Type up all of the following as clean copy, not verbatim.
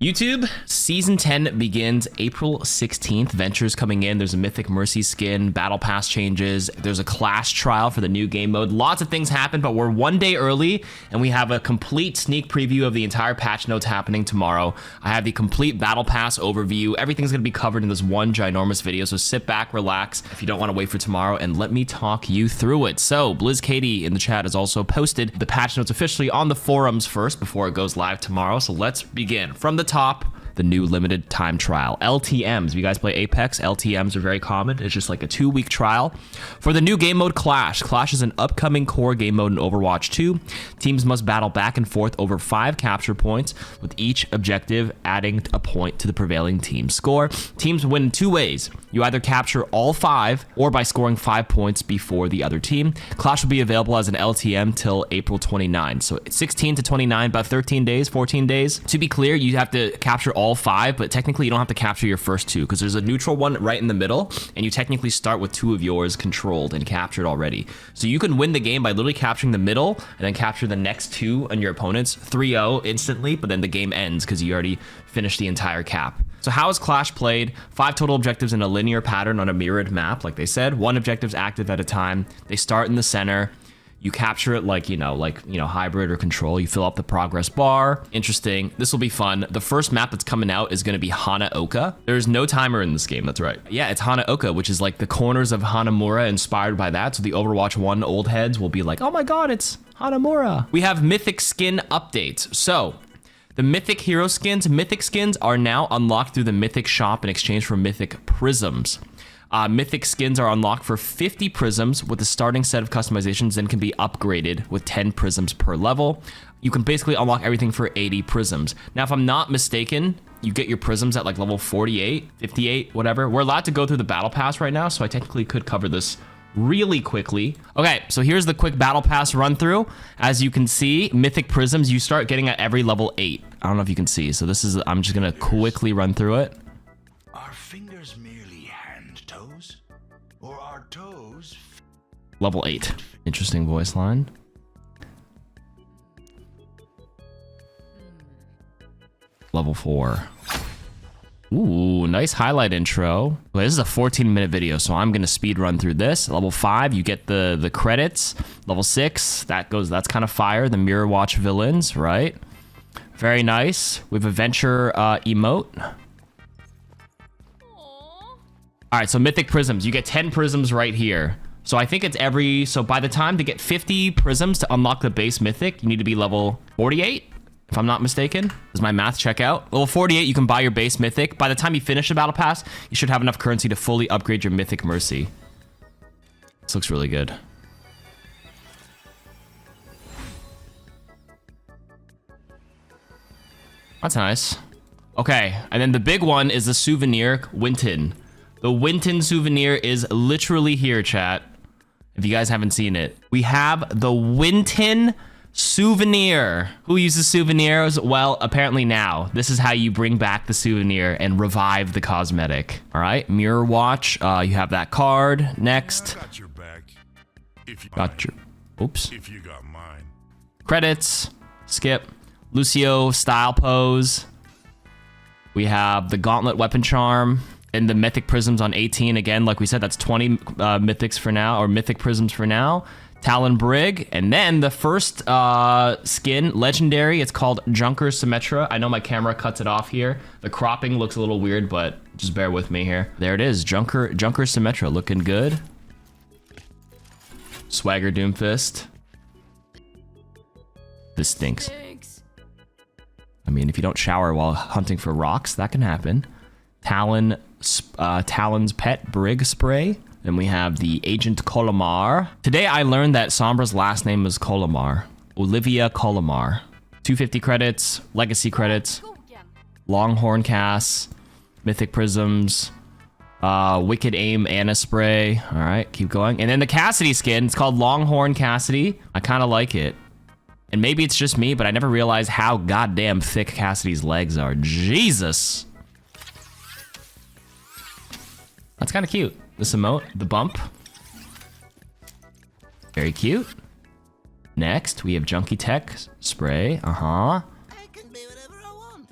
YouTube, Season 10 begins April 16th. Ventures coming in. There's a Mythic Mercy skin, Battle Pass changes. There's a Clash trial for the new game mode. Lots of things happen, but we're one day early, and we have a complete sneak preview of the entire patch notes happening tomorrow. I have the complete Battle Pass overview. Everything's going to be covered in this one ginormous video, so sit back, relax, if you don't want to wait for tomorrow, and let me talk you through it. So, Blizz Katie in the chat has also posted the patch notes officially on the forums first before it goes live tomorrow, so let's begin. From the top, the new limited time trial. LTMs. If you guys play Apex, LTMs are very common. It's just like a 2-week trial. For the new game mode Clash. Clash is an upcoming core game mode in Overwatch 2. Teams must battle back and forth over 5 capture points, with each objective adding a point to the prevailing team score. Teams win 2 ways. You either capture all 5 or by scoring 5 points before the other team. Clash will be available as an LTM till April 29. So 16 to 29, about 13 days, 14 days. To be clear, you have to capture all 5, but technically you don't have to capture your first 2 because there's a neutral one right in the middle, and you technically start with 2 of yours controlled and captured already. So you can win the game by literally capturing the middle and then capture the next 2 on your opponents 3-0 instantly, but then the game ends because you already finished the entire cap. So how is Clash played? 5 total objectives in a linear pattern on a mirrored map, like they said. 1 objective's active at a time. They start in the center. You capture it like hybrid or control. You fill up the progress bar. Interesting. This will be fun. The first map that's coming out is going to be Hanaoka. There's no timer in this game. That's right. Yeah, it's Hanaoka, which is like the corners of Hanamura inspired by that. So the Overwatch 1 old heads will be like, oh my god, it's Hanamura. We have Mythic skin updates. So the Mythic hero skins, Mythic skins are now unlocked through the Mythic shop in exchange for Mythic prisms. Mythic skins are unlocked for 50 prisms with a starting set of customizations, then can be upgraded with 10 prisms per level. You can basically unlock everything for 80 prisms. Now, if I'm not mistaken, you get your prisms at like level 48, 58, whatever. We're allowed to go through the battle pass right now, so I technically could cover this really quickly. Okay, so here's the quick battle pass run through. As you can see, Mythic prisms, you start getting at every level 8. I don't know if you can see. So this is, I'm just gonna quickly run through it. Are fingers merely hand toes? Or are toes? Level 8. Interesting voice line. Level 4. Ooh, nice highlight intro. Well, this is a 14-minute video, so I'm gonna speed run through this. Level 5, you get the credits. Level 6, that's kind of fire. The Mirror Watch villains, right? Very nice. We have a Venture emote. All right, so Mythic prisms. You get 10 prisms right here. So I think it's so by the time to get 50 prisms to unlock the base Mythic, you need to be level 48, if I'm not mistaken. Does my math check out? Level 48, you can buy your base Mythic. By the time you finish the Battle Pass, you should have enough currency to fully upgrade your Mythic Mercy. This looks really good. That's nice. Okay, and then the big one is the souvenir, Winton. The Winton souvenir is literally here, chat. If you guys haven't seen it. We have the Winton souvenir. Who uses souvenirs? Well, apparently now. This is how you bring back the souvenir and revive the cosmetic. All right, Mirror Watch. You have that card. Next. I got your back. Oops. If you got mine. Credits. Skip. Lucio style pose. We have the Gauntlet weapon charm. And the Mythic prisms on 18. Again, like we said, that's 20 Mythics for now, or Mythic prisms for now. Talon Brig. And then the first skin, legendary. It's called Junker Symmetra. I know my camera cuts it off here. The cropping looks a little weird, but just bear with me here. There it is. Junker Symmetra. Looking good. Swagger Doomfist. This stinks. I mean, if you don't shower while hunting for rocks, that can happen. Talon's Pet Brig Spray. Then we have the Agent Colomar. Today I learned that Sombra's last name is Colomar. Olivia Colomar. 250 credits, Legacy credits, Longhorn Cass, Mythic Prisms, Wicked Aim Anna Spray. All right, keep going. And then the Cassidy skin, it's called Longhorn Cassidy. I kind of like it. And maybe it's just me, but I never realized how goddamn thick Cassidy's legs are. Jesus. That's kind of cute. This emote, the bump. Very cute. Next, we have Junkie Tech Spray. I can be whatever I want.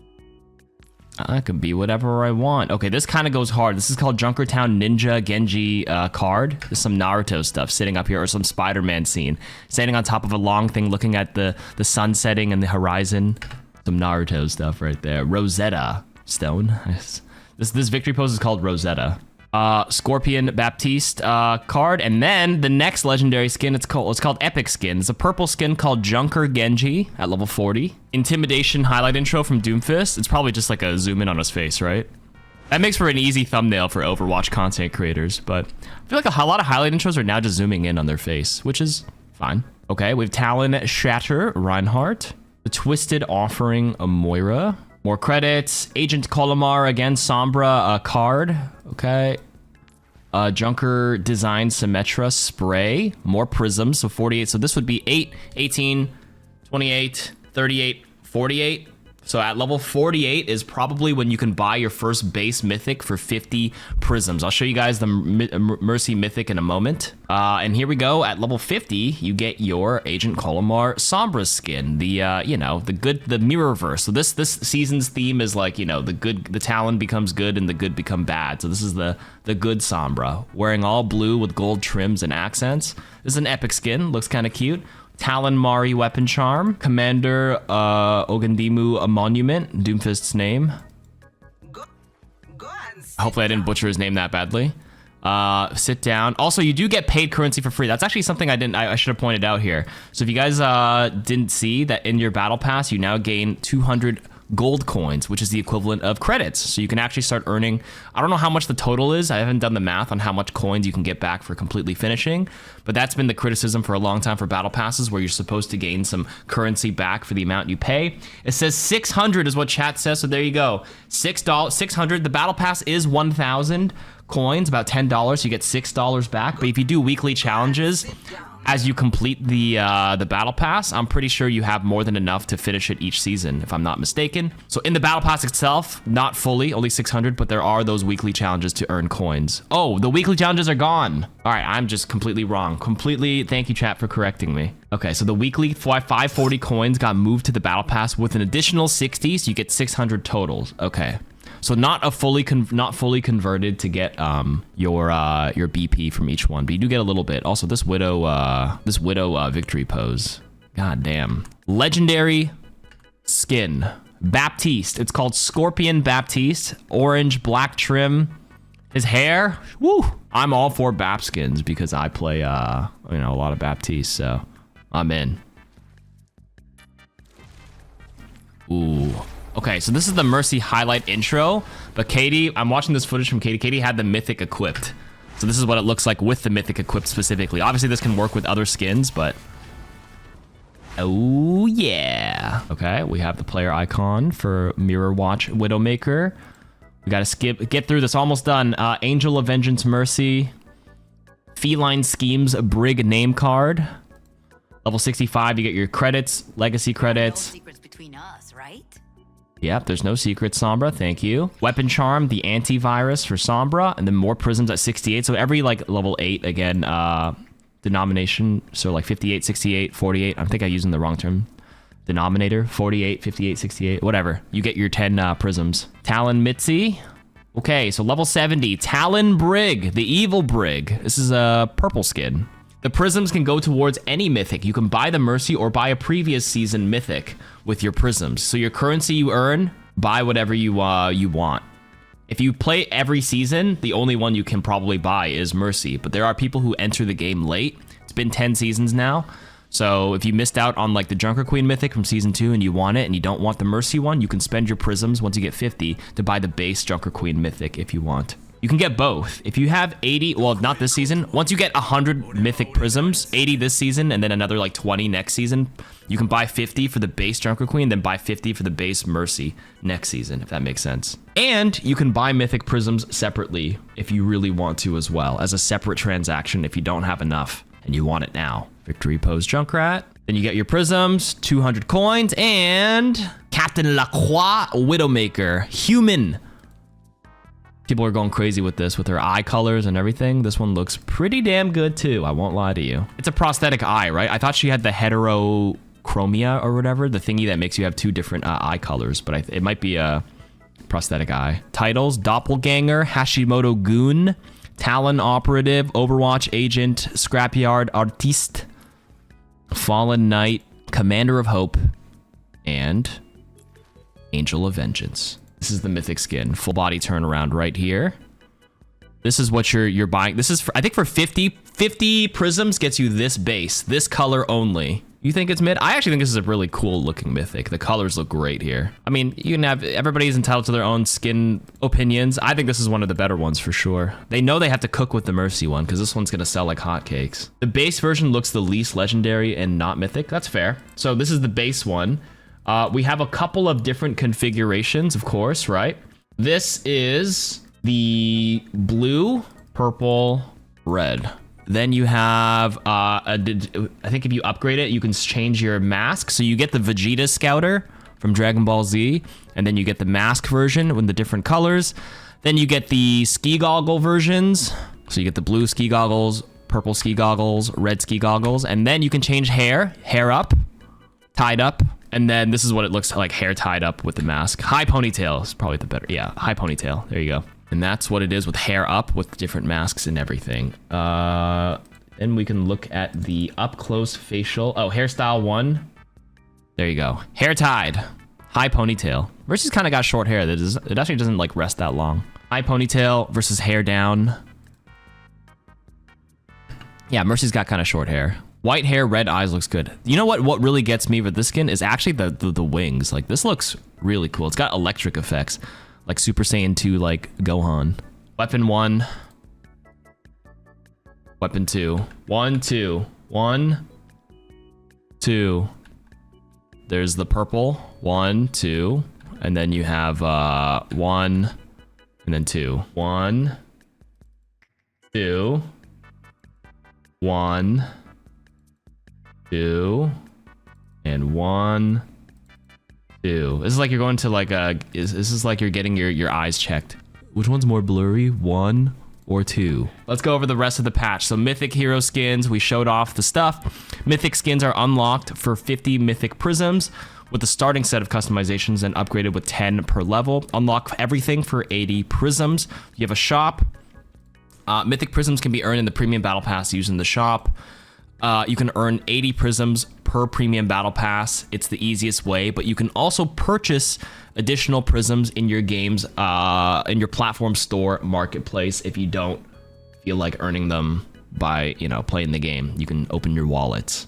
I could be whatever I want. Okay, this kind of goes hard. This is called Junkertown Ninja Genji card. There's some Naruto stuff sitting up here, or some Spider-Man scene. Standing on top of a long thing, looking at the sun setting and the horizon. Some Naruto stuff right there. Rosetta Stone. This victory pose is called Rosetta. Scorpion Baptiste card, and then the next legendary skin, it's called Epic Skin. It's a purple skin called Junker Genji at level 40. Intimidation highlight intro from Doomfist. It's probably just like a zoom in on his face, right? That makes for an easy thumbnail for Overwatch content creators, but I feel like a lot of highlight intros are now just zooming in on their face, which is fine. Okay, we have Talon Shatter Reinhardt, the Twisted Offering Moira. More credits. Agent Colomar again. Sombra card. Okay. Junker Design Symmetra spray. More prisms. So 48. So this would be 8, 18, 28, 38, 48. So at level 48 is probably when you can buy your first base mythic for 50 prisms. I'll show you guys the Mercy mythic in a moment. And here we go. At level 50, you get your Agent Colomar Sombra skin. The the Mirrorverse. So this season's theme is like, the Talon becomes good and the good become bad. So this is the good Sombra, wearing all blue with gold trims and accents. This is an epic skin. Looks kind of cute. Talon Mari Weapon Charm, Commander Ogandimu a Monument, Doomfist's name. Hopefully I didn't butcher his name that badly. Sit down. Also, you do get paid currency for free. That's actually something I should have pointed out here. So if you guys didn't see that in your battle pass, you now gain 200 gold coins, which is the equivalent of credits. So you can actually start earning, I don't know how much the total is. I haven't done the math on how much coins you can get back for completely finishing, but that's been the criticism for a long time for battle passes, where you're supposed to gain some currency back for the amount you pay. It says 600 is what chat says, so there you go. $600. The battle pass is 1,000 coins, about $10. You get $6 back, but if you do weekly challenges as you complete the battle pass, I'm pretty sure you have more than enough to finish it each season, if I'm not mistaken. So in the battle pass itself, not fully, only 600, but there are those weekly challenges to earn coins. Oh, the weekly challenges are gone. All right, I'm just completely wrong. Thank you, chat, for correcting me. Okay, so the weekly 540 coins got moved to the battle pass with an additional 60, so you get 600 totals. Okay. So not fully converted to get your BP from each one, but you do get a little bit. Also, this widow victory pose. God damn. Legendary skin. Baptiste. It's called Scorpion Baptiste. Orange, black trim. His hair. Woo. I'm all for Bap skins because I play a lot of Baptiste, so I'm in. Ooh. Okay, so this is the Mercy highlight intro, but Katie, I'm watching this footage from Katie. Katie had the Mythic equipped. So this is what it looks like with the Mythic equipped specifically. Obviously, this can work with other skins, but... Oh, yeah. Okay, we have the player icon for Mirror Watch Widowmaker. We gotta get through this. Almost done. Angel of Vengeance Mercy. Feline Schemes Brig name card. Level 65, you get your credits, legacy credits. No secrets between us, right? Yep, there's no secret, Sombra, thank you. Weapon Charm, the antivirus for Sombra, and then more prisms at 68. So every level 8, again, denomination, so like 58, 68, 48. I think I'm using the wrong term. Denominator, 48, 58, 68, whatever. You get your 10 prisms. Talon Mitzi. Okay, so level 70, Talon Brig, the evil Brig. This is a purple skin. The prisms can go towards any mythic. You can buy the Mercy or buy a previous season mythic with your prisms. So your currency you earn, buy whatever you want. If you play every season, the only one you can probably buy is Mercy. But there are people who enter the game late. It's been 10 seasons now. So if you missed out on like the Junker Queen mythic from season 2 and you want it and you don't want the Mercy one, you can spend your prisms once you get 50 to buy the base Junker Queen mythic if you want. You can get both. If you have 80, well, not this season. Once you get 100 mythic prisms, 80 this season, and then another like 20 next season, you can buy 50 for the base Junker Queen, then buy 50 for the base Mercy next season, if that makes sense. And you can buy mythic prisms separately if you really want to as well, as a separate transaction if you don't have enough and you want it now. Victory Pose Junkrat. Then you get your prisms, 200 coins, and Captain Lacroix Widowmaker, human. People are going crazy with this, with their eye colors and everything. This one looks pretty damn good too, I won't lie to you. It's a prosthetic eye, right? I thought she had the heterochromia or whatever, the thingy that makes you have two different eye colors, but it might be Prosthetic eye. Titles: Doppelganger, Hashimoto Goon, Talon Operative, Overwatch Agent, Scrapyard Artiste, Fallen Knight, Commander of Hope, and Angel of Vengeance. This is the mythic skin. Full body turnaround right here. This is what you're buying. This is for, I think for 50 prisms gets you this base, this color only. You think it's mid? I actually think this is a really cool looking mythic. The colors look great here. I mean, you can have, everybody's entitled to their own skin opinions. I think this is one of the better ones for sure. They know they have to cook with the Mercy one because this one's gonna sell like hotcakes. The base version looks the least legendary and not mythic. That's fair. So this is the base one. We have a couple of different configurations, of course, right? This is the blue, purple, red. Then you have, I think if you upgrade it, you can change your mask. So you get the Vegeta Scouter from Dragon Ball Z, and then you get the mask version with the different colors. Then you get the ski goggle versions. So you get the blue ski goggles, purple ski goggles, red ski goggles, and then you can change hair up, tied up. And then this is what it looks like, hair tied up with the mask. High ponytail is probably the better, yeah, high ponytail, there you go. And that's what it is with hair up with different masks and everything. Then we can look at the up close facial. Oh, hairstyle 1. There you go. Hair tied. High ponytail. Mercy's kind of got short hair. It actually doesn't like rest that long. High ponytail versus hair down. Yeah, Mercy's got kind of short hair. White hair, red eyes looks good. You know what really gets me with this skin is actually the wings. Like this looks really cool. It's got electric effects. Like Super Saiyan 2, like Gohan. Weapon 1. Weapon 2. 1, 2. 1, 2. There's the purple. 1, 2. And then you have 1, and then 2. 1, 2. 1, 2. And 1, 2. This is like you're going to like this is like you're getting your eyes checked. Which one's more blurry, 1 or 2? Let's go over the rest of the patch. So mythic hero skins, we showed off the stuff. Mythic skins are unlocked for 50 mythic prisms with the starting set of customizations and upgraded with 10 per level. Unlock everything for 80 prisms. You have a shop. Mythic prisms can be earned in the premium battle pass using the shop. You can earn 80 prisms per premium battle pass. It's the easiest way, but you can also purchase additional prisms in your game's in your platform store marketplace if you don't feel like earning them by playing the game. You can open your wallets.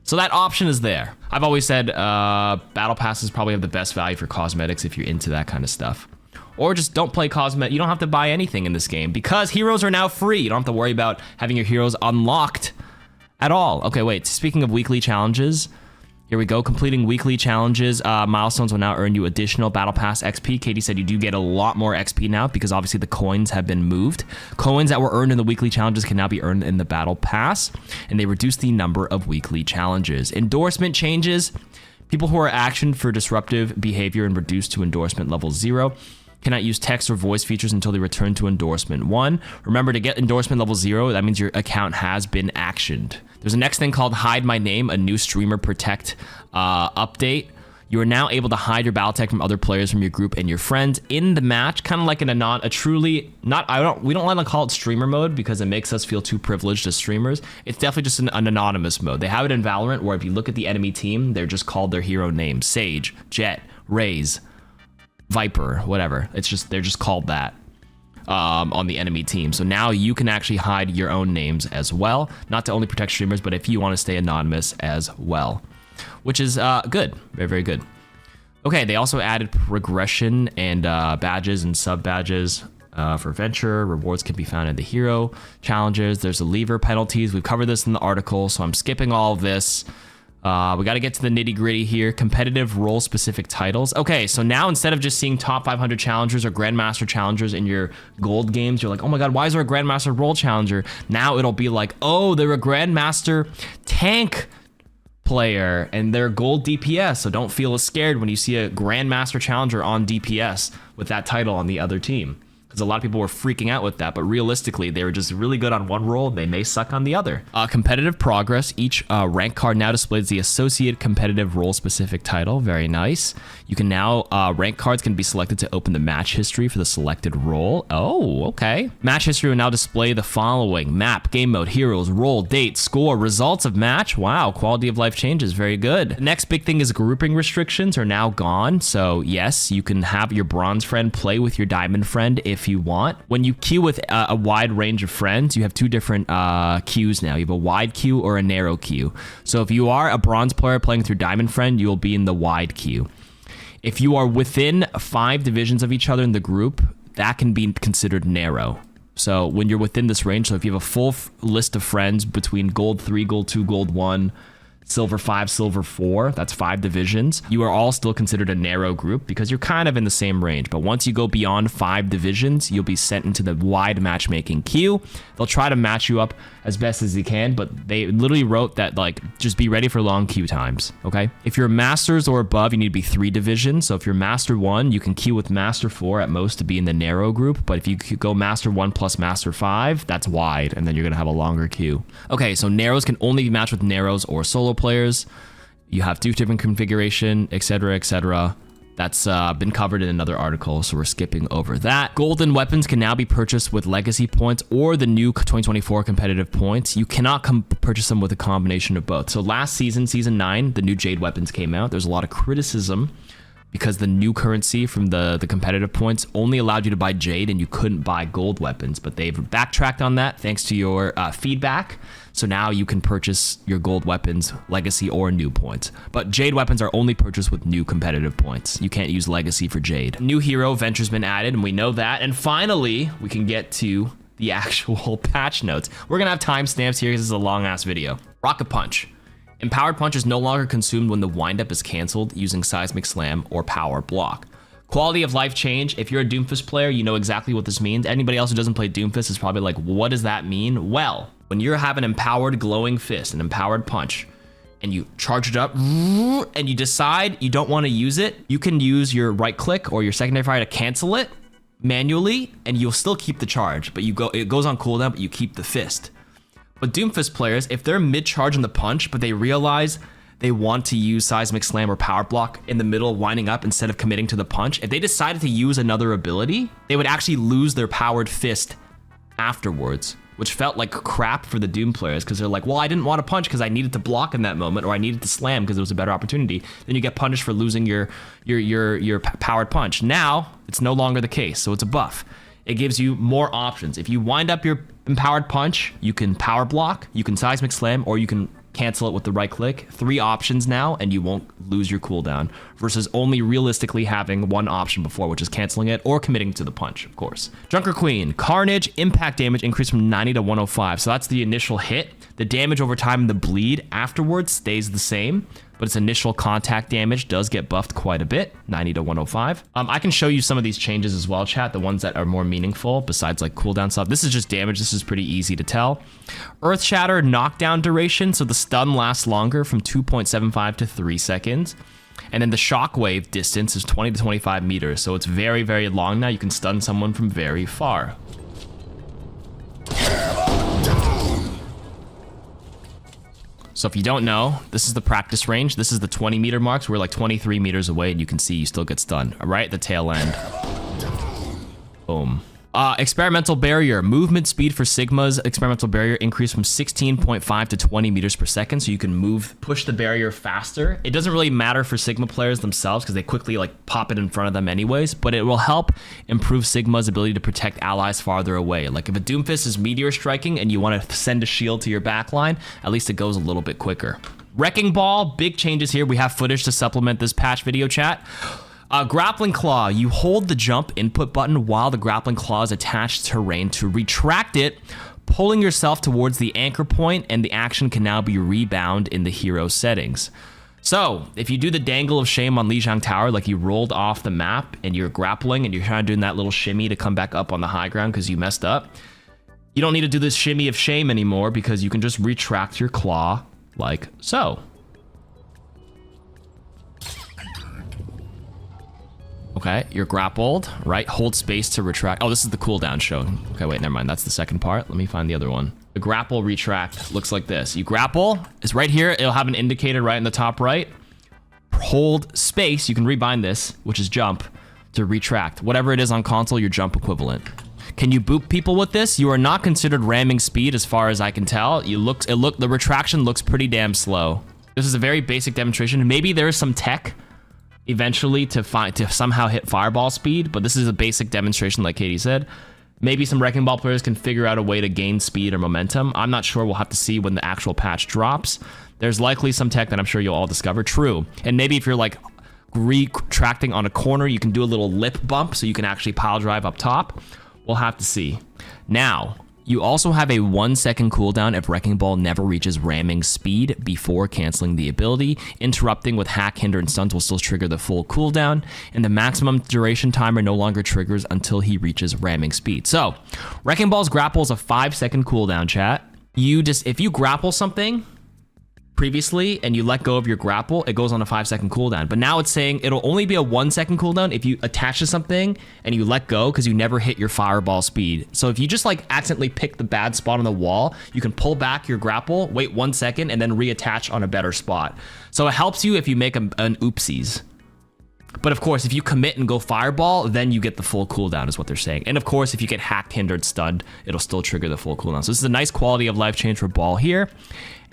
So that option is there. I've always said battle passes probably have the best value for cosmetics if you're into that kind of stuff. Or just don't play cosmetic. You don't have to buy anything in this game because heroes are now free. You don't have to worry about having your heroes unlocked at all. Okay, wait, speaking of weekly challenges, here we go. Completing weekly challenges, milestones will now earn you additional Battle Pass XP. Katie said you do get a lot more XP now because obviously the coins have been moved. Coins that were earned in the weekly challenges can now be earned in the Battle Pass, and they reduce the number of weekly challenges. Endorsement changes. People who are actioned for disruptive behavior and reduced to endorsement level 0 cannot use text or voice features until they return to endorsement 1. Remember, to get endorsement level 0, that means your account has been actioned. There's a next thing called Hide My Name, a new streamer protect update. You are now able to hide your battle tech from other players from your group and your friends in the match, kind of like in we don't want to call it streamer mode because it makes us feel too privileged as streamers. It's definitely just an anonymous mode. They have it in Valorant where if you look at the enemy team, they're just called their hero name: Sage, Jet, Raze, Viper, whatever. They're just called that on the enemy team. So now you can actually hide your own names as well, not to only protect streamers, but if you want to stay anonymous as well, which is good, very, very good. Okay, they also added progression and badges and sub badges for Venture. Rewards can be found in the hero challenges. There's the lever penalties. We've covered this in the article, so I'm skipping all of this. We got to get to the nitty gritty here. Competitive role specific titles. Okay, so now instead of just seeing top 500 challengers or grandmaster challengers in your gold games, you're like, oh my god, why is there a grandmaster role challenger? Now it'll be like, oh, they're a grandmaster tank player and they're gold DPS. So don't feel as scared when you see a grandmaster challenger on DPS with that title on the other team. because a lot of people were freaking out with that, but realistically, they were just really good on one role. They may suck on the other. Competitive progress. Each rank card now displays the associated competitive role-specific title. Very nice. You can now, rank cards can be selected to open the match history for the selected role. Oh, okay. Match history will now display the following: map, game mode, heroes, role, date, score, results of match. Wow, quality of life changes. Very good. The next big thing is grouping restrictions are now gone. So yes, you can have your bronze friend play with your diamond friend if you want. When you queue with a wide range of friends, you have two different queues now. You have a wide queue or a narrow queue. So if you are a bronze player playing with your diamond friend, you will be in the wide queue. If you are within 5 divisions of each other in the group, that can be considered narrow. So when you're within this range, so if you have a full list of friends between gold 3, gold 2, gold 1, silver 5, silver 4, that's 5 divisions, you are all still considered a narrow group because you're kind of in the same range. But once you go beyond 5 divisions, you'll be sent into the wide matchmaking queue. They'll try to match you up as best as they can, but they literally wrote that, like, just be ready for long queue times, okay? If you're masters or above, you need to be 3 divisions. So if you're master 1, you can queue with master 4 at most to be in the narrow group. But if you go master 1 plus master 5, that's wide, and then you're gonna have a longer queue. Okay, so narrows can only be matched with narrows or solo players. You have 2 different configuration, etc., etc. That's been covered in another article, so we're skipping over that. Golden weapons can now be purchased with legacy points or the new 2024 competitive points. You cannot purchase them with a combination of both. So last season, season 9, the new Jade weapons came out. There's a lot of criticism because the new currency from the competitive points only allowed you to buy Jade and you couldn't buy gold weapons, but they've backtracked on that thanks to your feedback. So now you can purchase your gold weapons, legacy or new points. But Jade weapons are only purchased with new competitive points. You can't use legacy for Jade. New hero Venture's been added, and we know that. And finally, we can get to the actual patch notes. We're gonna have timestamps here because this is a long ass video. Rocket Punch. Empowered Punch is no longer consumed when the windup is canceled using Seismic Slam or Power Block. Quality of life change. If you're a Doomfist player, you know exactly what this means. Anybody else who doesn't play Doomfist is probably like, what does that mean? Well, when you have an empowered glowing fist, an empowered punch, and you charge it up, and you decide you don't want to use it, you can use your right click or your secondary fire to cancel it manually, and you'll still keep the charge, but it goes on cooldown, but you keep the fist. But Doomfist players, if they're mid-charge on the punch, but they realize they want to use Seismic Slam or Power Block in the middle, winding up instead of committing to the punch, if they decided to use another ability, they would actually lose their powered fist afterwards, which felt like crap for the Doom players because they're like, well, I didn't want to punch because I needed to block in that moment, or I needed to slam because it was a better opportunity. Then you get punished for losing your powered punch. Now, it's no longer the case, so it's a buff. It gives you more options. If you wind up your empowered punch, you can power block, you can Seismic Slam, or you can cancel it with the right click. 3 options now, and you won't lose your cooldown, versus only realistically having 1 option before, which is canceling it or committing to the punch, of course. Junker Queen. Carnage impact damage increased from 90 to 105. So that's the initial hit. The damage over time and the bleed afterwards stays the same, but its initial contact damage does get buffed quite a bit, 90 to 105. I can show you some of these changes as well, chat, the ones that are more meaningful besides like cooldown stuff. This is just damage. This is pretty easy to tell. Earth Shatter knockdown duration. So the stun lasts longer from 2.75 to 3 seconds. And then the shockwave distance is 20 to 25 meters. So it's very, very long now. You can stun someone from very far. So if you don't know, this is the practice range. This is the 20 meter marks. We're like 23 meters away and you can see you still get stunned, right at the tail end. Boom. Experimental barrier. Movement speed for Sigma's experimental barrier increased from 16.5 to 20 meters per second. So you can push the barrier faster. It doesn't really matter for Sigma players themselves because they quickly like pop it in front of them anyways, but it will help improve Sigma's ability to protect allies farther away. Like if a Doomfist is meteor striking and you want to send a shield to your backline, at least it goes a little bit quicker. Wrecking Ball, big changes here. We have footage to supplement this patch video, chat. Grappling Claw, you hold the jump input button while the grappling claw is attached to terrain to retract it, pulling yourself towards the anchor point, and the action can now be rebound in the hero settings. So if you do the dangle of shame on Lijiang Tower, like you rolled off the map and you're grappling and you're trying to do that little shimmy to come back up on the high ground because you messed up, you don't need to do this shimmy of shame anymore because you can just retract your claw like so. Okay, you're grappled, right? Hold space to retract. Oh, this is the cooldown show. Okay, wait, never mind. That's the second part. Let me find the other one. The grapple retract looks like this. You grapple, it's right here. It'll have an indicator right in the top right. Hold space, you can rebind this, which is jump, to retract. Whatever it is on console, your jump equivalent. Can you boop people with this? You are not considered ramming speed as far as I can tell. The retraction looks pretty damn slow. This is a very basic demonstration. Maybe there is some tech eventually to somehow hit fireball speed, but this is a basic demonstration like Katie said. Maybe some Wrecking Ball players can figure out a way to gain speed or momentum. I'm not sure. We'll have to see when the actual patch drops. There's likely some tech that I'm sure you'll all discover. True. And maybe if you're like retracting on a corner, you can do a little lip bump so you can actually pile drive up top. We'll have to see. Now, you also have a 1 second cooldown if Wrecking Ball never reaches ramming speed before canceling the ability. Interrupting with hack, hinder, and stuns will still trigger the full cooldown, and the maximum duration timer no longer triggers until he reaches ramming speed. So, Wrecking Ball's grapple is a 5 second cooldown, chat. If you grapple something previously and you let go of your grapple, it goes on a 5 second cooldown. But now it's saying it'll only be a 1 second cooldown if you attach to something and you let go because you never hit your fireball speed. So if you just like accidentally pick the bad spot on the wall, you can pull back your grapple, wait 1 second, and then reattach on a better spot. So it helps you if you make an oopsies. But of course, if you commit and go fireball, then you get the full cooldown is what they're saying. And of course, if you get hacked, hindered, stunned, it'll still trigger the full cooldown. So this is a nice quality of life change for Ball here.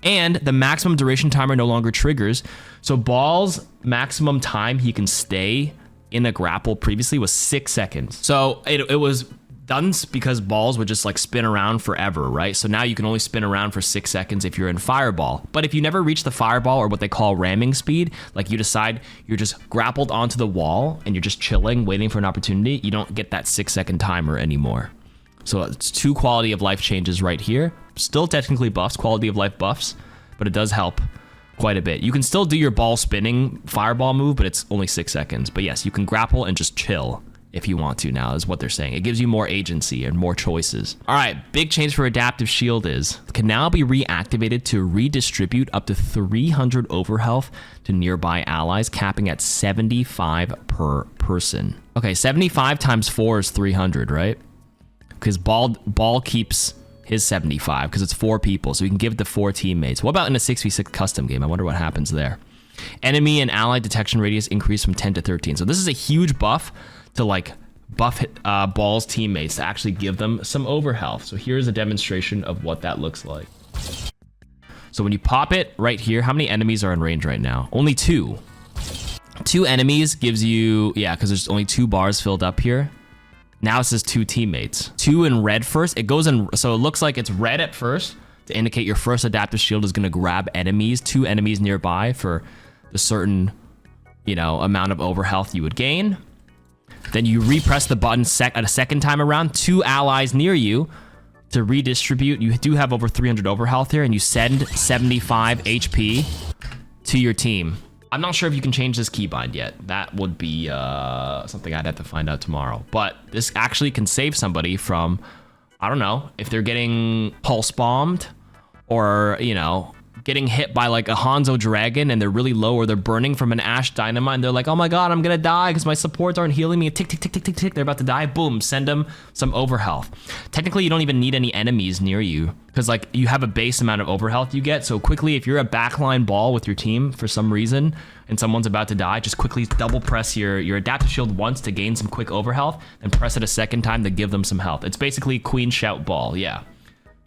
And the maximum duration timer no longer triggers. So Ball's maximum time he can stay in a grapple previously was 6 seconds. So it was done because Balls would just like spin around forever, right? So now you can only spin around for 6 seconds if you're in Fireball. But if you never reach the Fireball or what they call ramming speed, like you decide you're just grappled onto the wall and you're just chilling, waiting for an opportunity, you don't get that 6 second timer anymore. So it's 2 quality of life changes right here. Still technically buffs, quality of life buffs, but it does help quite a bit. You can still do your ball spinning fireball move, but it's only 6 seconds. But yes, you can grapple and just chill if you want to now, is what they're saying. It gives you more agency and more choices. All right, big change for Adaptive Shield is, it can now be reactivated to redistribute up to 300 overhealth to nearby allies, capping at 75 per person. Okay, 75 times 4 is 300, right? Because Ball keeps his 75 because it's 4 people, so we can give it to 4 teammates. What about in a 6v6 custom game? I wonder what happens there. Enemy and ally detection radius increase from 10 to 13. So this is a huge buff to like buff Ball's teammates to actually give them some overhealth. So here's a demonstration of what that looks like. So when you pop it right here, how many enemies are in range right now? Only 2. 2 enemies gives you, yeah, because there's only 2 bars filled up here. Now it says 2 teammates. 2 in red first. It goes in, so it looks like it's red at first to indicate your first adaptive shield is going to grab enemies, 2 enemies nearby for the certain, amount of overhealth you would gain. Then you repress the button a second time around, 2 allies near you to redistribute. You do have over 300 overhealth here, and you send 75 HP to your team. I'm not sure if you can change this keybind yet. That would be something I'd have to find out tomorrow. But this actually can save somebody from, I don't know, if they're getting pulse bombed or, getting hit by like a Hanzo dragon and they're really low, or they're burning from an Ash dynamite and they're like, oh my god, I'm gonna die because my supports aren't healing me. Tick, tick, tick, tick, tick, tick. They're about to die. Boom, send them some overhealth. Technically, you don't even need any enemies near you because like you have a base amount of overhealth you get. So quickly, if you're a backline Ball with your team for some reason and someone's about to die, just quickly double press your adaptive shield once to gain some quick overhealth and press it a second time to give them some health. It's basically Queen Shout Ball, yeah.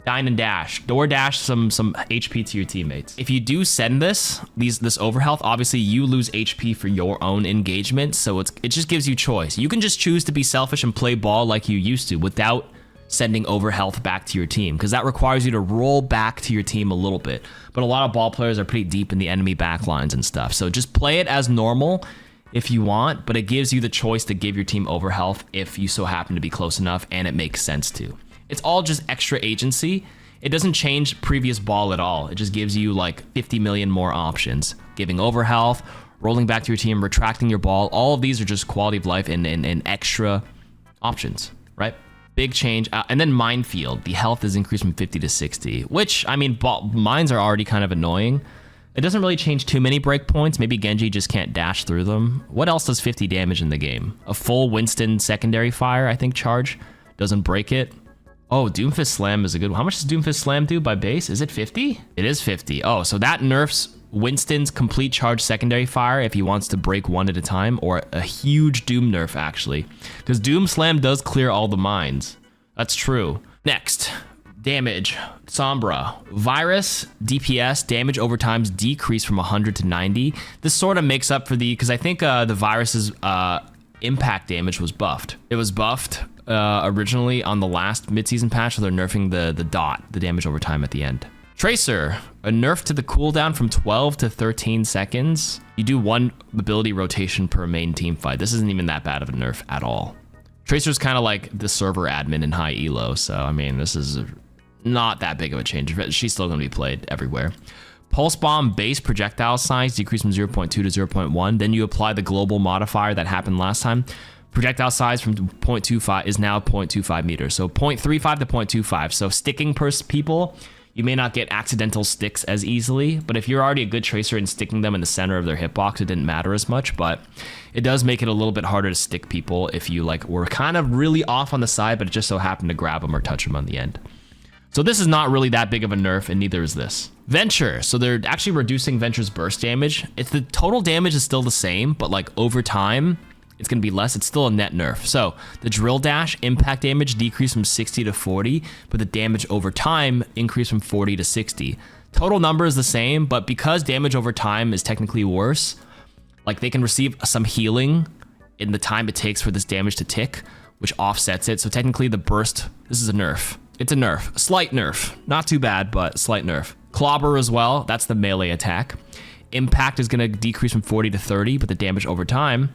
Dine and dash, door dash some HP to your teammates. If you do send this overhealth, obviously you lose HP for your own engagement, so it just gives you choice. You can just choose to be selfish and play Ball like you used to without sending overhealth back to your team, because that requires you to roll back to your team a little bit. But a lot of Ball players are pretty deep in the enemy backlines and stuff, so just play it as normal if you want, but it gives you the choice to give your team overhealth if you so happen to be close enough and it makes sense to. It's all just extra agency. It doesn't change previous Ball at all. It just gives you like 50 million more options. Giving overhealth, rolling back to your team, retracting your Ball. All of these are just quality of life and extra options, right? Big change. And then Minefield. The health is increased from 50 to 60, which, I mean, mines are already kind of annoying It doesn't really change too many breakpoints. Maybe Genji just can't dash through them. What else does 50 damage in the game? A full Winston secondary fire, I think, charge doesn't break it. Oh, Doomfist Slam is a good one. How much does Doomfist Slam do by base? Is it 50? It is 50. Oh, so that nerfs Winston's complete charge secondary fire if he wants to break one at a time, or a huge Doom nerf, actually. Because Doom Slam does clear all the mines. That's true. Next. Damage, Sombra, Virus, DPS, damage over time's decreased from 100 to 90. This sort of makes up for because I think the Virus's impact damage was buffed. It was buffed originally on the last mid-season patch, so they're nerfing the dot, the damage over time at the end. Tracer, a nerf to the cooldown from 12 to 13 seconds. You do one ability rotation per main team fight. This isn't even that bad of a nerf at all. Tracer's kind of like the server admin in high elo, so I mean, this is not that big of a change. She's still going to be played everywhere. Pulse Bomb base projectile size decreased from 0.2 to 0.1. Then you apply the global modifier that happened last time. Projectile size from 0.25 is now 0.25 meters. So 0.35 to 0.25. So sticking per people, you may not get accidental sticks as easily, but if you're already a good tracer and sticking them in the center of their hitbox, it didn't matter as much, but it does make it a little bit harder to stick people if you like were kind of really off on the side, but it just so happened to grab them or touch them on the end. So this is not really that big of a nerf, and neither is this. Venture, so they're actually reducing Venture's burst damage. It's the total damage is still the same, but like over time, it's gonna be less. It's still a net nerf. So the drill dash impact damage decreased from 60 to 40, but the damage over time increased from 40 to 60. Total number is the same, but because damage over time is technically worse, like they can receive some healing in the time it takes for this damage to tick, which offsets it. So technically the burst, this is a nerf. It's a nerf, a slight nerf. Not too bad, but slight nerf. Clobber as well, that's the melee attack. Impact is gonna decrease from 40 to 30, but the damage over time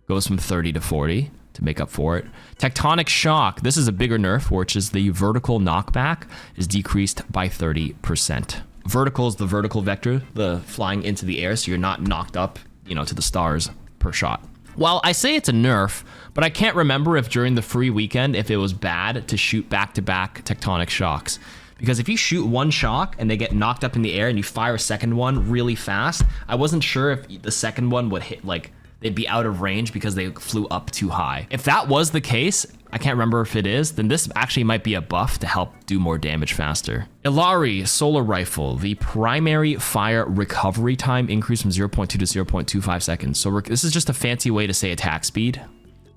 goes from 30 to 40 to make up for it. Tectonic Shock, this is a bigger nerf, which is the vertical knockback is decreased by 30%. Vertical is the vertical vector, the flying into the air, so you're not knocked up, you know, to the stars per shot. Well, I say it's a nerf, but I can't remember if during the free weekend, if it was bad to shoot back-to-back tectonic shocks. Because if you shoot one shock and they get knocked up in the air and you fire a second one really fast, I wasn't sure if the second one would hit, like, they'd be out of range because they flew up too high. If that was the case, I can't remember if it is, then this actually might be a buff to help do more damage faster. Illari Solar Rifle, the primary fire recovery time increased from 0.2 to 0.25 seconds. So this is just a fancy way to say attack speed.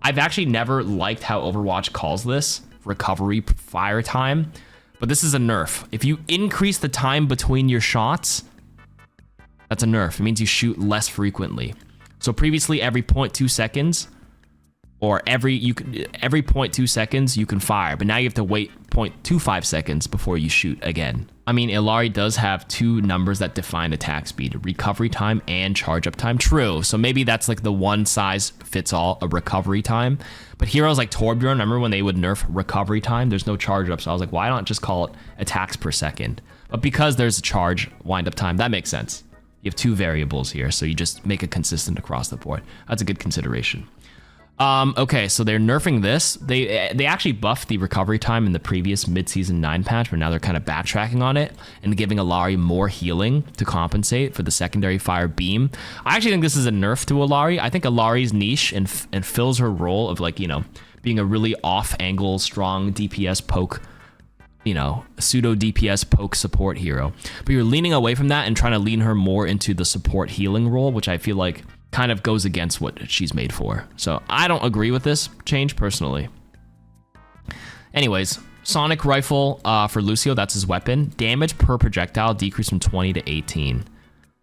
I've actually never liked how Overwatch calls this recovery fire time, but this is a nerf. If you increase the time between your shots, that's a nerf. It means you shoot less frequently. So previously, every 0.2 seconds, or every 0.2 seconds, you can fire, but now you have to wait 0.25 seconds before you shoot again. I mean, Illari does have two numbers that define attack speed, recovery time and charge up time. True, so maybe that's like the one size fits all, a recovery time. But heroes like Torbjorn, remember when they would nerf recovery time? There's no charge up, so I was like, why not just call it attacks per second? But because there's a charge wind up time, that makes sense. You have two variables here, so you just make it consistent across the board. That's a good consideration. Okay, so they're nerfing this. They actually buffed the recovery time in the previous mid-season 9 patch, but now they're kind of backtracking on it and giving Illari more healing to compensate for the secondary fire beam. I actually think this is a nerf to Illari. I think Illari's niche and fills her role of, like, you know, being a really off-angle, strong DPS poke, you know, pseudo DPS poke support hero. But you're leaning away from that and trying to lean her more into the support healing role, which I feel like kind of goes against what she's made for. So I don't agree with this change personally. Anyways, Sonic Rifle for Lucio, that's his weapon. Damage per projectile decreased from 20 to 18.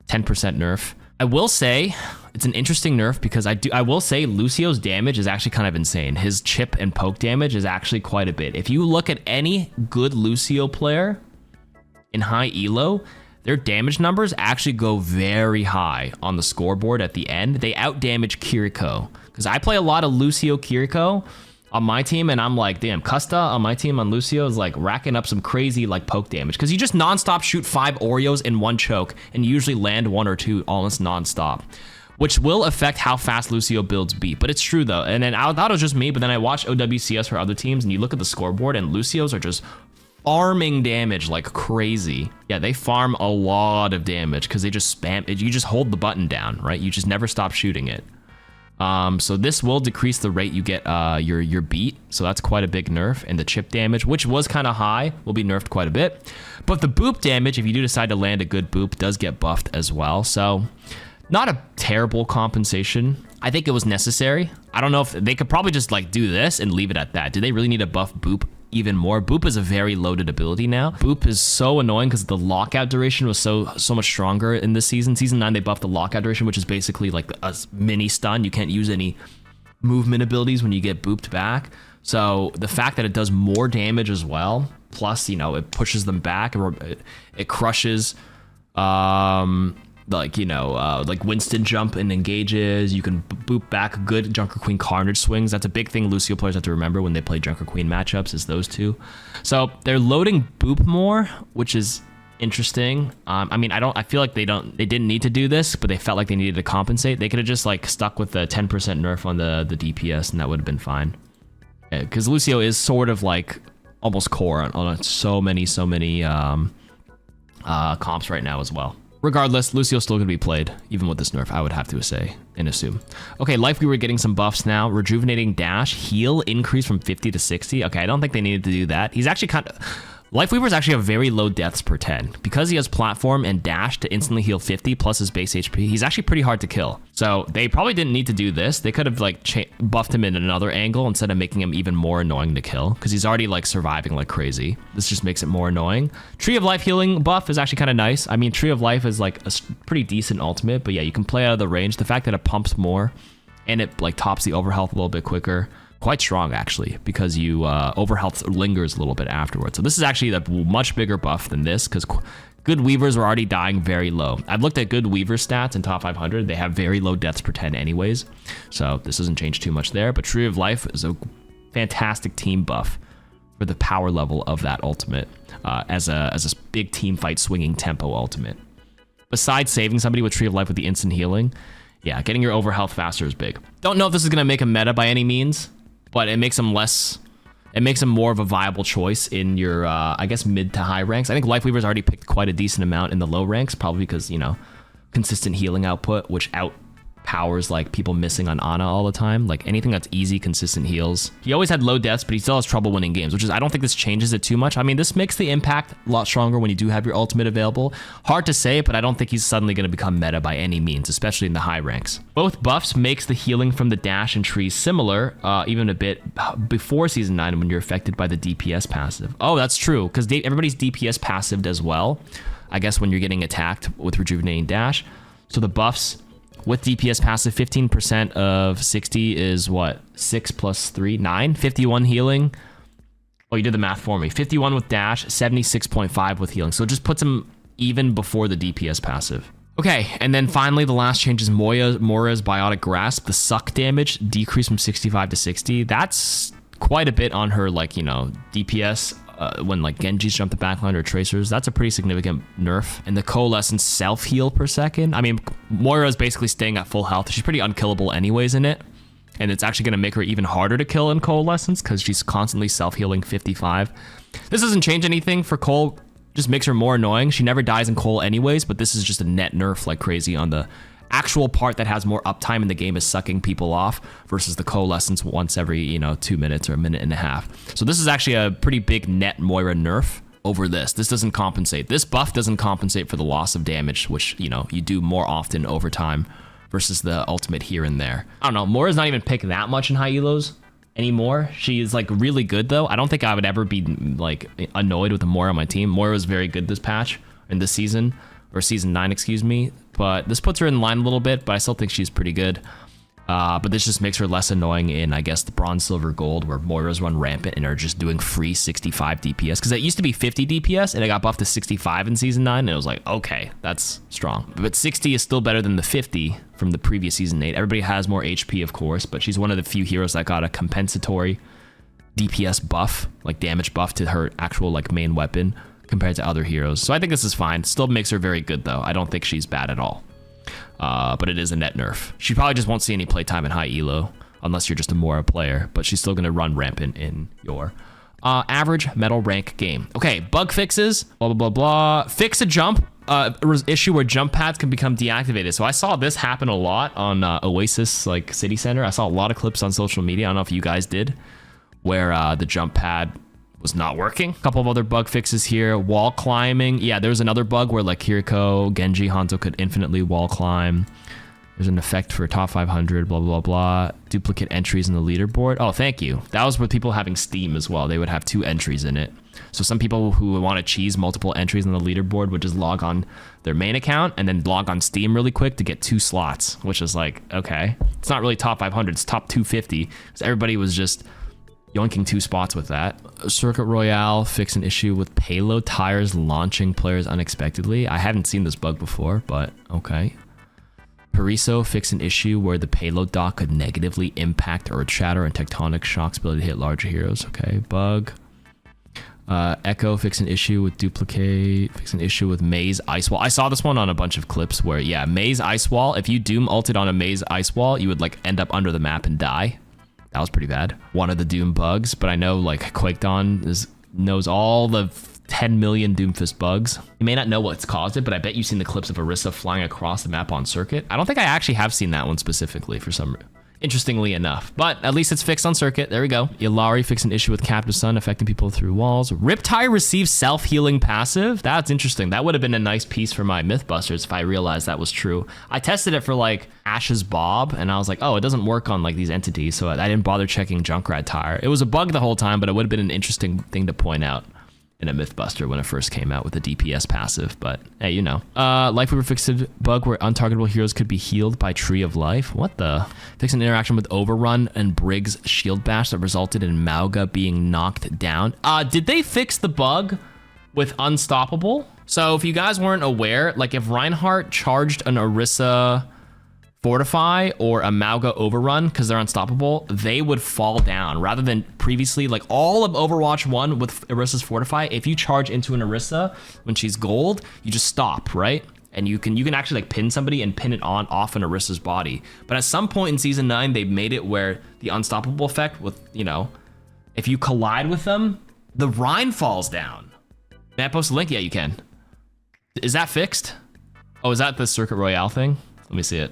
10% nerf. I will say it's an interesting nerf because I will say Lucio's damage is actually kind of insane. His chip and poke damage is actually quite a bit. If you look at any good Lucio player in high elo, their damage numbers actually go very high on the scoreboard at the end. They outdamage Kiriko. Because I play a lot of Lucio Kiriko on my team, and I'm like, damn, Custa on my team on Lucio is like racking up some crazy like poke damage. Because you just nonstop shoot 5 Oreos in one choke and usually land 1 or 2 almost nonstop, which will affect how fast Lucio builds beat. But it's true though. And then I thought it was just me, but then I watched OWCS for other teams and you look at the scoreboard and Lucios are just farming damage like crazy. Yeah, they farm a lot of damage because they just spam it. You just hold the button down, right? You just never stop shooting it. So this will decrease the rate you get your beat. So that's quite a big nerf. And the chip damage, which was kind of high, will be nerfed quite a bit. But the boop damage, if you do decide to land a good boop, does get buffed as well. So not a terrible compensation. I think it was necessary. I don't know if they could probably just like do this and leave it at that. Do they really need to buff boop even more? Boop is a very loaded ability now. Boop is so annoying because the lockout duration was so much stronger in this season. Season 9, they buffed the lockout duration, which is basically like a mini stun. You can't use any movement abilities when you get booped back. So the fact that it does more damage as well, plus, you know, it pushes them back, it crushes, like, you know, like Winston jump and engages. You can boop back good Junker Queen Carnage swings. That's a big thing Lucio players have to remember when they play Junker Queen matchups, is those two. So they're loading boop more, which is interesting. I mean, I feel like they didn't need to do this, but they felt like they needed to compensate. They could have just like stuck with the 10% nerf on the DPS and that would have been fine. Because Lucio is sort of like almost core on so many comps right now as well. Regardless, Lucio's still going to be played, even with this nerf, I would have to say and assume. Okay, Life Weaver getting some buffs now. Rejuvenating Dash, heal increase from 50 to 60. Okay, I don't think they needed to do that. He's actually kind of... Life Weaver is actually a very low deaths per 10. Because he has platform and dash to instantly heal 50 plus his base HP, he's actually pretty hard to kill. So they probably didn't need to do this. They could have like buffed him in another angle instead of making him even more annoying to kill, because he's already like surviving like crazy. This just makes it more annoying. Tree of Life healing buff is actually kind of nice. I mean, Tree of Life is like a pretty decent ultimate, but yeah, you can play out of the range. The fact that it pumps more and it like tops the overhealth a little bit quicker, quite strong actually, because you overhealth lingers a little bit afterwards. So this is actually a much bigger buff than this, because good Weavers were already dying very low. I've looked at good Weaver stats in top 500. They have very low deaths per 10 anyways, so this doesn't change too much there. But Tree of Life is a fantastic team buff for the power level of that ultimate, as a big team fight swinging tempo ultimate. Besides saving somebody with Tree of Life with the instant healing, yeah, getting your overhealth faster is big. Don't know if this is going to make a meta by any means, but it makes him more of a viable choice in your, I guess, mid to high ranks. I think Life Weaver's already picked quite a decent amount in the low ranks, probably because, you know, consistent healing output, which outpowers like people missing on Ana all the time. Like anything that's easy, consistent heals. He always had low deaths, but he still has trouble winning games, which is, I don't think this changes it too much. I mean, this makes the impact a lot stronger when you do have your ultimate available. Hard to say, but I don't think he's suddenly going to become meta by any means, especially in the high ranks. Both buffs makes the healing from the dash and trees similar, even a bit before Season 9 when you're affected by the DPS passive. Oh, that's true, because everybody's DPS passived as well, I guess, when you're getting attacked with Rejuvenating Dash. So the buffs with DPS passive, 15% of 60 is what? 6 plus 3? 9? 51 healing. Oh, you did the math for me. 51 with dash, 76.5 with healing. So it just puts him even before the DPS passive. Okay, and then finally the last change is Moira's Biotic Grasp. The suck damage decreased from 65 to 60. That's quite a bit on her, like, you know, DPS when like Genji's jump the backline or Tracers. That's a pretty significant nerf. And the Coalescence self-heal per second. I mean, Moira is basically staying at full health. She's pretty unkillable anyways in it. And it's actually going to make her even harder to kill in Coalescence because she's constantly self-healing 55. This doesn't change anything for Cole. Just makes her more annoying. She never dies in Cole anyways, but this is just a net nerf like crazy on the actual part that has more uptime in the game is sucking people off versus the Coalescence once every, you know, 2 minutes or a minute and a half. So this is actually a pretty big net Moira nerf over this. This doesn't compensate. This buff doesn't compensate for the loss of damage, which, you know, you do more often over time versus the ultimate here and there. I don't know. Moira's not even picked that much in high elos anymore. She is like really good though. I don't think I would ever be like annoyed with the Moira on my team. Moira was very good this patch in this season, or Season 9, excuse me. But this puts her in line a little bit, but I still think she's pretty good. But this just makes her less annoying in, I guess, the Bronze, Silver, Gold, where Moiras run rampant and are just doing free 65 DPS. Because it used to be 50 DPS, and it got buffed to 65 in Season 9, and it was like, okay, that's strong. But 60 is still better than the 50 from the previous Season 8. Everybody has more HP, of course, but she's one of the few heroes that got a compensatory DPS buff, like damage buff to her actual like main weapon, compared to other heroes. So I think this is fine. Still makes her very good though. I don't think she's bad at all. But it is a net nerf. She probably just won't see any playtime in high elo unless you're just a Moira player, but she's still going to run rampant in your Average metal rank game. Okay, bug fixes, blah, blah, blah, blah. Fix a jump issue where jump pads can become deactivated. So I saw this happen a lot on Oasis, like City Center. I saw a lot of clips on social media. I don't know if you guys did, where the jump pad was not working. A couple of other bug fixes here. Wall climbing. Yeah, there was another bug where like Kiriko, Genji, Hanzo could infinitely wall climb. There's an effect for top 500, blah, blah, blah. Duplicate entries in the leaderboard. Oh, thank you. That was with people having Steam as well. They would have 2 entries in it. So some people who want to cheese multiple entries in the leaderboard would just log on their main account and then log on Steam really quick to get 2 slots, which is like, okay. It's not really top 500, it's top 250. Because everybody was just yoinking 2 spots with that. Circuit Royale, fix an issue with payload tires launching players unexpectedly. I haven't seen this bug before, but okay. Pariso, fix an issue where the payload dock could negatively impact Earth Shatter and Tectonic Shock's ability to hit larger heroes. Okay, bug. Echo, fix an issue with duplicate, fix an issue with Maze Ice Wall. I saw this one on a bunch of clips where, yeah, Maze Ice Wall, if you Doom ulted on a Maze Ice Wall, you would like end up under the map and die. That was pretty bad. One of the Doom bugs, but I know like QuakeDawn knows all the 10 million Doomfist bugs. You may not know what's caused it, but I bet you've seen the clips of Orisa flying across the map on Circuit. I don't think I actually have seen that one specifically for some reason. Interestingly enough, but at least it's fixed on Circuit. There we go. Ilari fixed an issue with Captive Sun affecting people through walls. Riptide receives self-healing passive. That's interesting. That would have been a nice piece for my Mythbusters if I realized that was true. I tested it for like Ash's Bob and I was like, oh, it doesn't work on like these entities. So I didn't bother checking Junkrat Tire. It was a bug the whole time, but it would have been an interesting thing to point out in a Mythbuster when it first came out with the DPS passive, but hey, you know. Life Weaver fixed a bug where untargetable heroes could be healed by Tree of Life. What the? Fixed an interaction with Overrun and Briggs Shield Bash that resulted in Mauga being knocked down. Did they fix the bug with Unstoppable? So if you guys weren't aware, like if Reinhardt charged an Orisa Fortify or a Mauga Overrun because they're unstoppable, they would fall down rather than previously like all of Overwatch 1 with Orisa's Fortify. If you charge into an Orisa when she's gold, you just stop, right? And you can actually like pin somebody and pin it off an Orisa's body. But at some point in season 9, they made it where the unstoppable effect with, you know, if you collide with them, the Rhine falls down. May I post a link? Yeah, you can. Is that fixed? Oh, is that the Circuit Royale thing? Let me see it.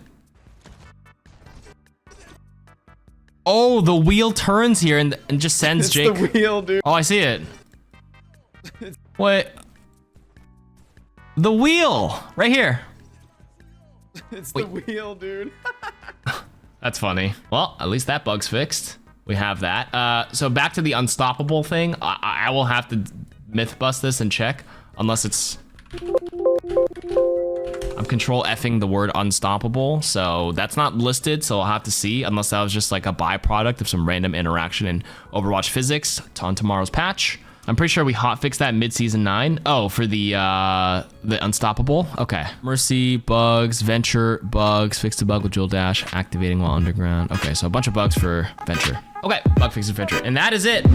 Oh, the wheel turns here and just sends Jake. It's the wheel, dude. Oh, I see it. Wait. The wheel, right here. It's the wheel, dude. That's funny. Well, at least that bug's fixed. We have that. So back to the unstoppable thing. I will have to myth bust this and check, unless it's... I'm control F'ing the word unstoppable, so that's not listed, so I'll have to see, unless that was just like a byproduct of some random interaction in Overwatch physics on tomorrow's patch. I'm pretty sure we hotfixed that mid-season 9. Oh, for the unstoppable? Okay. Mercy, bugs, Venture, bugs, fixed a bug with Jewel Dash, activating while underground. Okay, so a bunch of bugs for Venture. Okay, bug fixes Venture, and that is it.